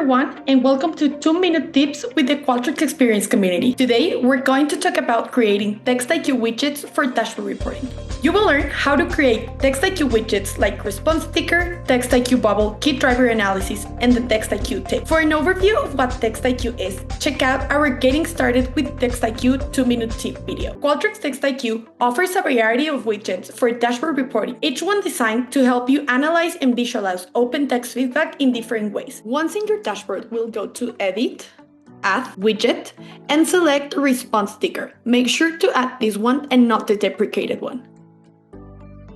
everyone, and welcome to 2-Minute Tips with the Qualtrics Experience community. Today, we're going to talk about creating TextIQ widgets for dashboard reporting. You will learn how to create TextIQ widgets like response sticker, TextIQ bubble, key driver analysis, and the TextIQ table. For an overview of what TextIQ is, check out our Getting Started with TextIQ 2-Minute Tip video. Qualtrics TextIQ offers a variety of widgets for dashboard reporting, each one designed to help you analyze and visualize open text feedback in different ways. Once in your dashboard, we'll go to Edit, Add Widget, and select Response Sticker. Make sure to add this one and not the deprecated one.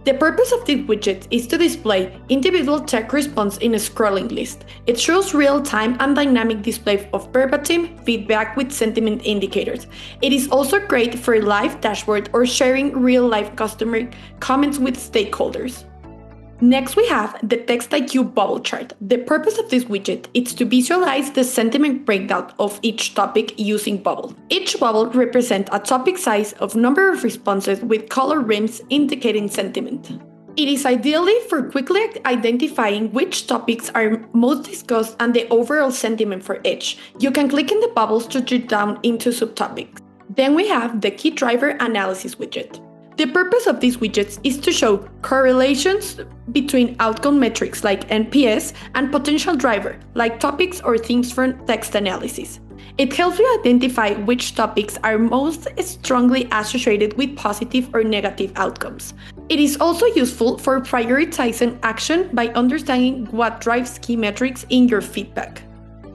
The purpose of this widget is to display individual text response in a scrolling list. It shows real-time and dynamic display of verbatim feedback with sentiment indicators. It is also great for live dashboard or sharing real-life customer comments with stakeholders. Next, we have the TextIQ bubble chart. The purpose of this widget is to visualize the sentiment breakdown of each topic using bubble. Each bubble represents a topic size of number of responses with color rims indicating sentiment. It is ideally for quickly identifying which topics are most discussed and the overall sentiment for each. You can click in the bubbles to drill down into subtopics. Then we have the key driver analysis widget. The purpose of these widgets is to show correlations between outcome metrics like NPS and potential driver, like topics or themes from text analysis. It helps you identify which topics are most strongly associated with positive or negative outcomes. It is also useful for prioritizing action by understanding what drives key metrics in your feedback.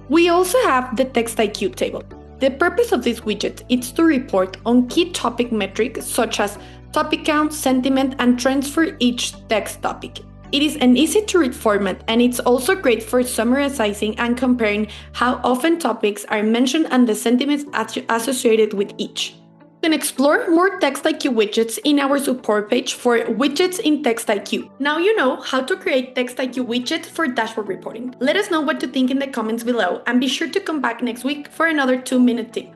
We also have the TextIQ table. The purpose of this widget is to report on key topic metrics such as topic count, sentiment, and trends for each text topic. It is an easy-to-read format, and it's also great for summarizing and comparing how often topics are mentioned and the sentiments associated with each. You can explore more TextIQ widgets in our support page for widgets in TextIQ. Now you know how to create TextIQ widgets for dashboard reporting. Let us know what you think in the comments below, and be sure to come back next week for another 2-minute tip.